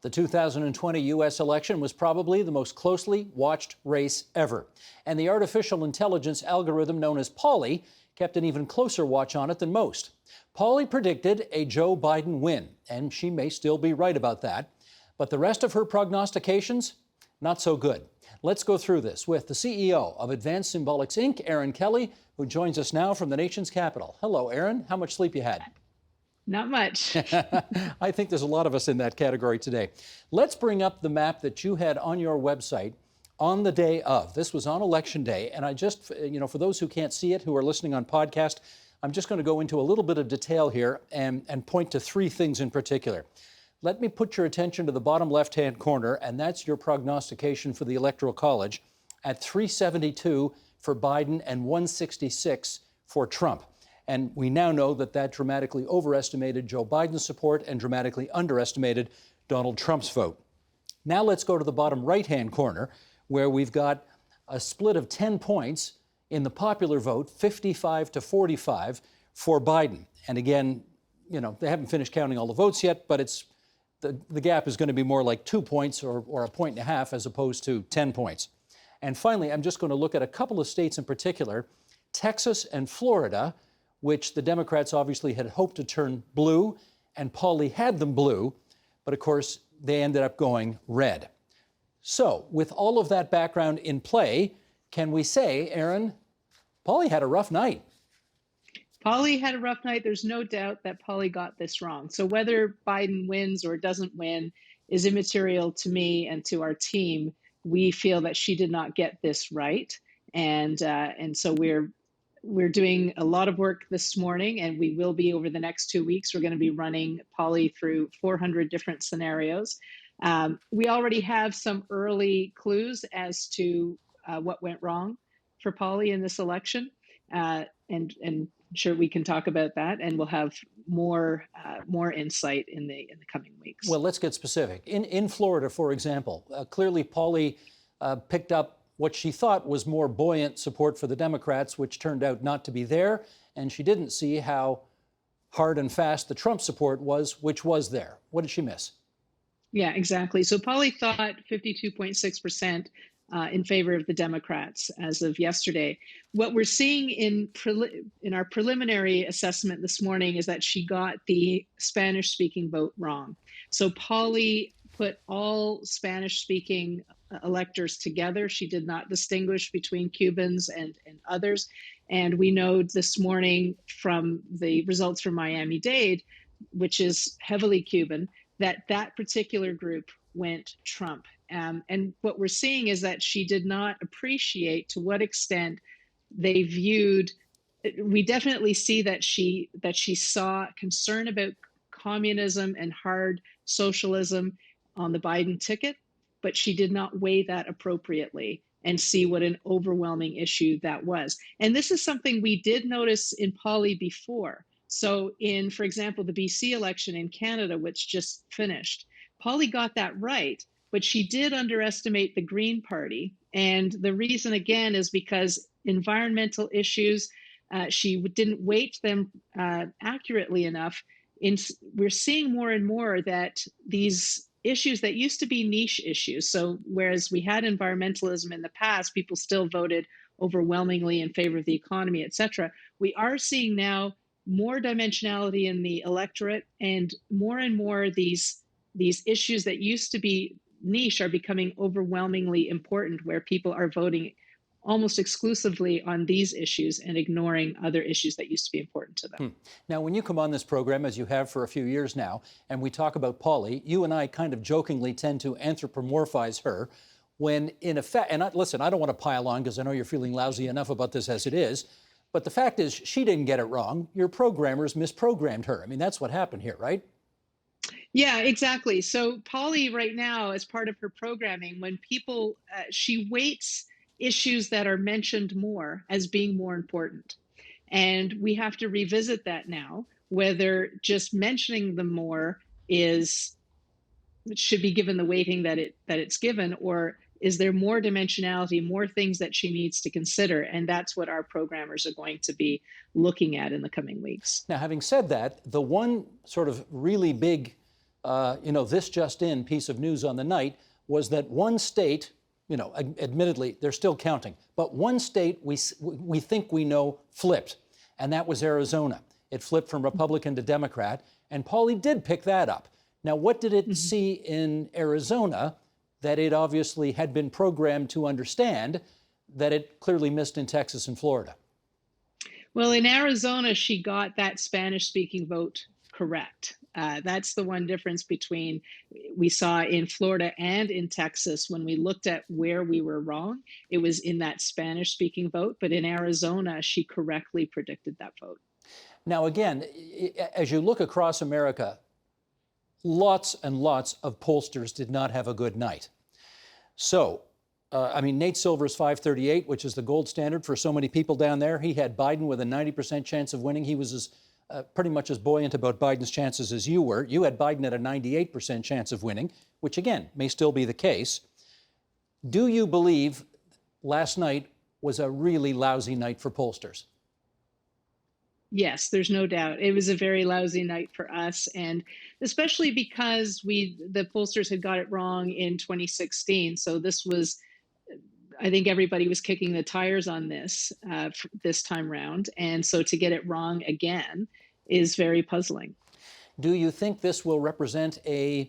The 2020 U.S. election was probably the most closely watched race ever. And the artificial intelligence algorithm known as Polly kept an even closer watch on it than most. Polly predicted a Joe Biden win, and she may still be right about that. But the rest of her prognostications, not so good. Let's go through this with the CEO of Advanced Symbolics, Inc., Erin Kelly, who joins us now from the nation's capital. Hello, Erin. How much sleep you had? Not much. I think there's a lot of us in that category today. Let's bring up the map that you had on your website on the day of. This was on Election Day, and I just, for those who can't see it, who are listening on podcast, I'm just going to go into a little bit of detail here and point to three things in particular. Let me put your attention to the bottom left-hand corner, and that's your prognostication for the Electoral College at 372 for Biden and 166 for Trump. And we now know that that dramatically overestimated Joe Biden's support and dramatically underestimated Donald Trump's vote. Now let's go to the bottom right-hand corner, where we've got a split of 10 points in the popular vote, 55 to 45 for Biden. And again, they haven't finished counting all the votes yet, but the gap is going to be more like 2 points or a point and a half as opposed to 10 points. And finally, I'm just going to look at a couple of states in particular, Texas and Florida, which the Democrats obviously had hoped to turn blue, and Polly had them blue, but of course they ended up going red. So with all of that background in play, can we say, Erin, Polly had a rough night? Polly had a rough night. There's no doubt that Polly got this wrong. So whether Biden wins or doesn't win is immaterial to me and to our team. We feel that she did not get this right, and so we're doing a lot of work this morning, and we will be over the next 2 weeks. We're going to be running Polly through 400 different scenarios. We already have some early clues as to what went wrong for Polly in this election, and sure we can talk about that, and we'll have more insight in the coming weeks. Well, let's get specific. In Florida, for example, clearly Polly picked up what she thought was more buoyant support for the Democrats, which turned out not to be there, and she didn't see how hard and fast the Trump support was, which was there. What did she miss? Yeah, exactly. So Polly thought 52.6% in favor of the Democrats as of yesterday. What we're seeing in our preliminary assessment this morning is that she got the Spanish-speaking vote wrong. So Polly put all Spanish-speaking electors together. She did not distinguish between Cubans and others. And we know this morning from the results from Miami-Dade, which is heavily Cuban, that particular group went Trump. And what we're seeing is that she did not appreciate to what extent they viewed. We definitely see that she saw concern about communism and hard socialism on the Biden ticket, but she did not weigh that appropriately and see what an overwhelming issue that was. And this is something we did notice in Polly before. So in, for example, the BC election in Canada, which just finished, Polly got that right, but she did underestimate the Green Party. And the reason, again, is because environmental issues, she didn't weight them accurately enough. We're seeing more and more that these issues that used to be niche issues, so whereas we had environmentalism in the past, people still voted overwhelmingly in favor of the economy, et cetera. We are seeing now more dimensionality in the electorate, and more these issues that used to be niche are becoming overwhelmingly important, where people are voting almost exclusively on these issues and ignoring other issues that used to be important to them. Now, when you come on this program, as you have for a few years now, and we talk about Polly, you and I kind of jokingly tend to anthropomorphize her when, in effect, and listen, I don't want to pile on because I know you're feeling lousy enough about this as it is, but the fact is she didn't get it wrong. Your programmers misprogrammed her. I mean, that's what happened here, right? Yeah, exactly. So Polly right now, as part of her programming, when people, she weights issues that are mentioned more as being more important. And we have to revisit that now, whether just mentioning them more should be given the weighting that it's given, or is there more dimensionality, more things that she needs to consider? And that's what our programmers are going to be looking at in the coming weeks. Now, having said that, the one sort of really big this just in piece of news on the night was that one state, admittedly, they're still counting, but one state we think we know flipped, and that was Arizona. It flipped from Republican to Democrat, and Pauly did pick that up. Now, what did it see in Arizona that it obviously had been programmed to understand that it clearly missed in Texas and Florida? Well, in Arizona, she got that Spanish-speaking vote correct. That's the one difference between we saw in Florida and in Texas. When we looked at where we were wrong, it was in that Spanish-speaking vote. But in Arizona, she correctly predicted that vote. Now, again, as you look across America, lots and lots of pollsters did not have a good night. So, Nate Silver's 538, which is the gold standard for so many people down there, he had Biden with a 90% chance of winning. He was pretty much as buoyant about Biden's chances as you were. You had Biden at a 98% chance of winning, which again, may still be the case. Do you believe last night was a really lousy night for pollsters? Yes, there's no doubt. It was a very lousy night for us, and especially because the pollsters had got it wrong in 2016. So this was, I think everybody was kicking the tires on this this time round, and so to get it wrong again is very puzzling. Do you think this will represent I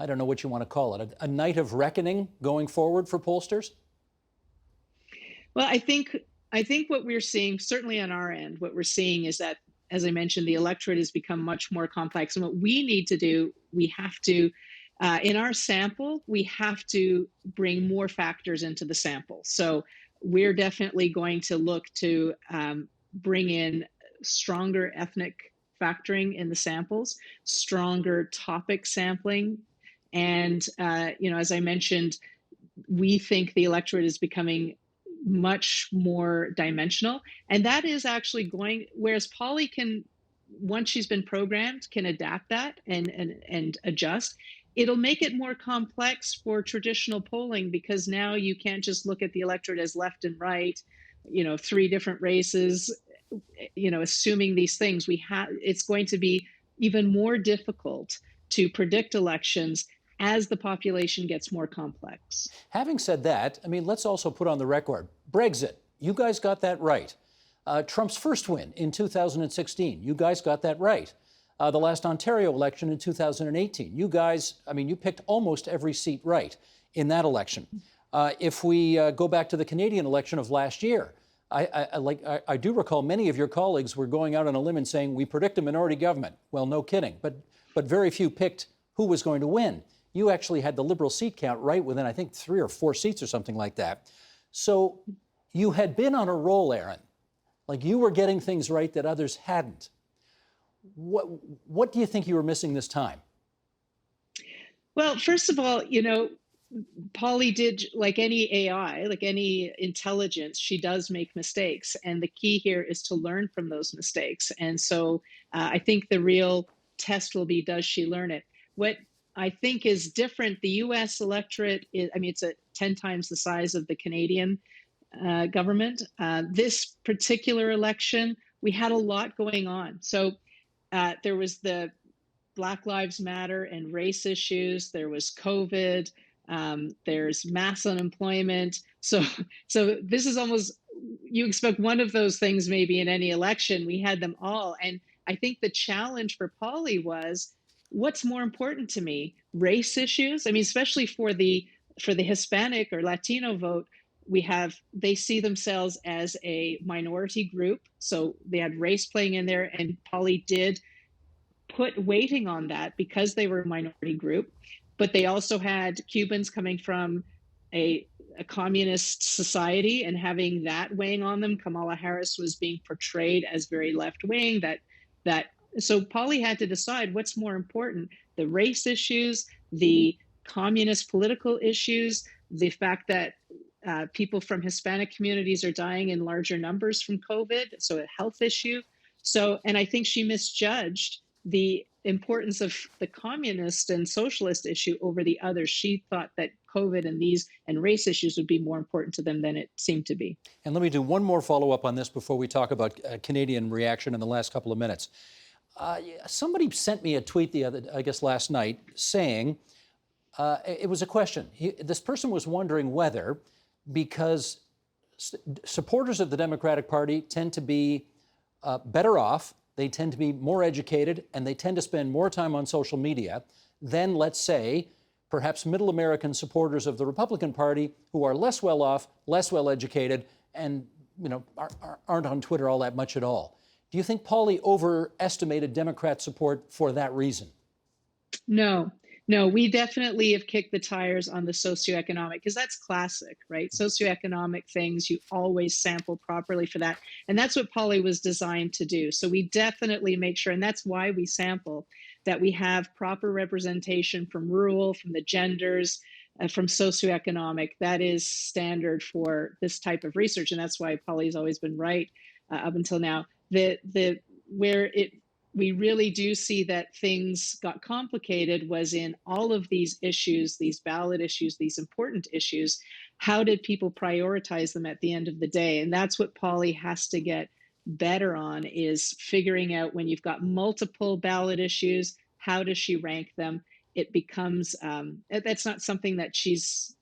don't know what you want to call it, a night of reckoning going forward for pollsters? Well, I think what we're seeing, certainly on our end, what we're seeing is that, as I mentioned, the electorate has become much more complex. And what we need to do, we have to, in our sample, we have to bring more factors into the sample. So we're definitely going to look to bring in stronger ethnic factoring in the samples, stronger topic sampling. And, as I mentioned, we think the electorate is becoming much more dimensional, and that is actually whereas Pauly can, once she's been programmed, can adapt that and adjust. It'll make it more complex for traditional polling, because now you can't just look at the electorate as left and right, 3 different races, assuming these things. It's going to be even more difficult to predict elections as the population gets more complex. Having said that, let's also put on the record, Brexit, you guys got that right. Trump's first win in 2016, you guys got that right. The last Ontario election in 2018, you guys, you picked almost every seat right in that election. If we go back to the Canadian election of last year, I do recall many of your colleagues were going out on a limb and saying, we predict a minority government. Well, no kidding, but very few picked who was going to win. You actually had the Liberal seat count right within, I think, 3 or 4 seats or something like that. So you had been on a roll, Erin. Like, you were getting things right that others hadn't. What do you think you were missing this time? Well, first of all, Pauly did, like any AI, like any intelligence, she does make mistakes. And the key here is to learn from those mistakes. And so I think the real test will be, does she learn it? What I think is different, the US electorate is, it's 10 times the size of the Canadian government. This particular election, we had a lot going on. So there was the Black Lives Matter and race issues. There was COVID. There's mass unemployment. So this is almost, you expect one of those things maybe in any election. We had them all. And I think the challenge for Pauly was, what's more important to me? Race issues? Especially for the Hispanic or Latino vote, they see themselves as a minority group. So they had race playing in there, and Pauly did put weighting on that because they were a minority group. But they also had Cubans coming from a communist society and having that weighing on them. Kamala Harris was being portrayed as very left-wing. So Pauly had to decide what's more important: the race issues, the communist political issues, the fact that people from Hispanic communities are dying in larger numbers from COVID, so a health issue. And I think she misjudged the importance of the communist and socialist issue over the others. She thought that COVID and race issues would be more important to them than it seemed to be. And let me do one more follow-up on this before we talk about Canadian reaction in the last couple of minutes. Somebody sent me a tweet last night, saying it was a question. This person was wondering whether, because supporters of the Democratic Party tend to be better off, they tend to be more educated, and they tend to spend more time on social media than, let's say, perhaps middle American supporters of the Republican Party who are less well off, less well educated, and aren't on Twitter all that much at all. Do you think Pauley overestimated Democrat support for that reason? No, no, we definitely have kicked the tires on the socioeconomic, because that's classic, right? Socioeconomic things, you always sample properly for that. And that's what Pauley was designed to do. So we definitely make sure, and that's why we sample, that we have proper representation from rural, from the genders, from socioeconomic. That is standard for this type of research. And that's why Pauley's always been right up until now. We really do see that things got complicated was in all of these issues, these ballot issues, these important issues. How did people prioritize them at the end of the day? And that's what Pauley has to get better on, is figuring out, when you've got multiple ballot issues, how does she rank them? It becomes, that's not something that she's,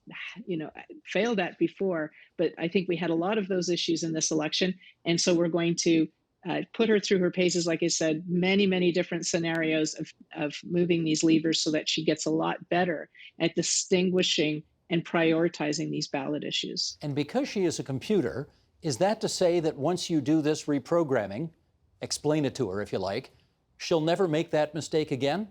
failed at before, but I think we had a lot of those issues in this election. And so we're going to put her through her paces, like I said, many, many different scenarios of moving these levers so that she gets a lot better at distinguishing and prioritizing these ballot issues. And because she is a computer, is that to say that once you do this reprogramming, explain it to her if you like, she'll never make that mistake again?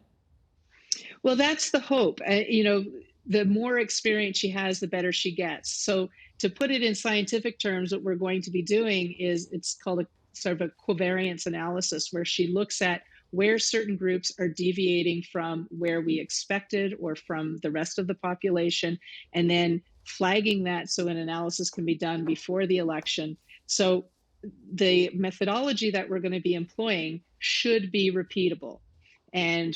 Well, that's the hope. The more experience she has, the better she gets. So to put it in scientific terms, what we're going to be doing is, it's called a sort of a covariance analysis, where she looks at where certain groups are deviating from where we expected or from the rest of the population, and then flagging that so an analysis can be done before the election. So the methodology that we're going to be employing should be repeatable.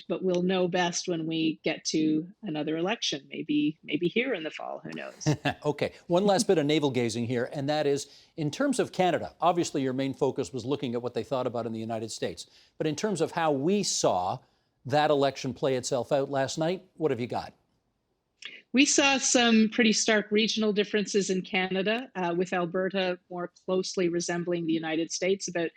But we'll know best when we get to another election, maybe here in the fall, who knows? Okay, one last bit of navel gazing here, and that is, in terms of Canada, obviously your main focus was looking at what they thought about in the United States. But in terms of how we saw that election play itself out last night, what have you got? We saw some pretty stark regional differences in Canada, with Alberta more closely resembling the United States, about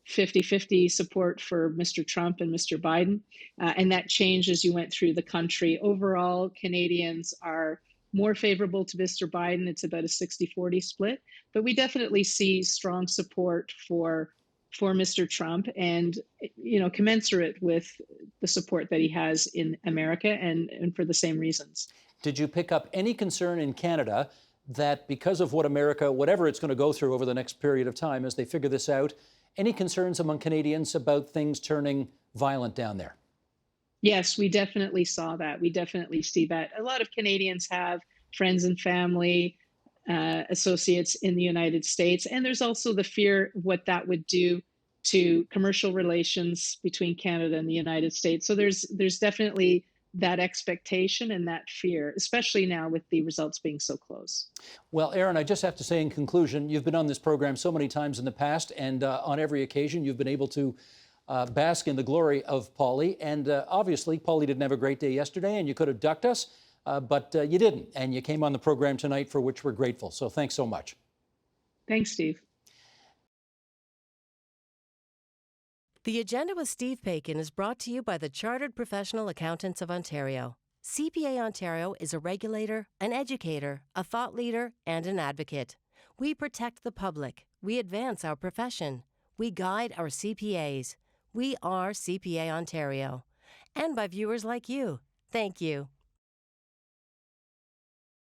50-50 support for Mr. Trump and Mr. Biden. And that changed as you went through the country. Overall, Canadians are more favorable to Mr. Biden. It's about a 60-40 split. But we definitely see strong support for Mr. Trump, and commensurate with the support that he has in America, and for the same reasons. Did you pick up any concern in Canada that because of whatever it's going to go through over the next period of time as they figure this out, any concerns among Canadians about things turning violent down there? Yes, we definitely saw that. We definitely see that. A lot of Canadians have friends and family, associates in the United States. And there's also the fear of what that would do to commercial relations between Canada and the United States. So there's definitely that expectation and that fear, especially now with the results being so close. Well, Erin, I just have to say in conclusion, you've been on this program so many times in the past, and on every occasion you've been able to bask in the glory of Pauley. And obviously, Pauley didn't have a great day yesterday, and you could have ducked us, but you didn't. And you came on the program tonight, for which we're grateful. So thanks so much. Thanks, Steve. The Agenda with Steve Paikin is brought to you by the Chartered Professional Accountants of Ontario. CPA Ontario is a regulator, an educator, a thought leader, and an advocate. We protect the public. We advance our profession. We guide our CPAs. We are CPA Ontario. And by viewers like you. Thank you.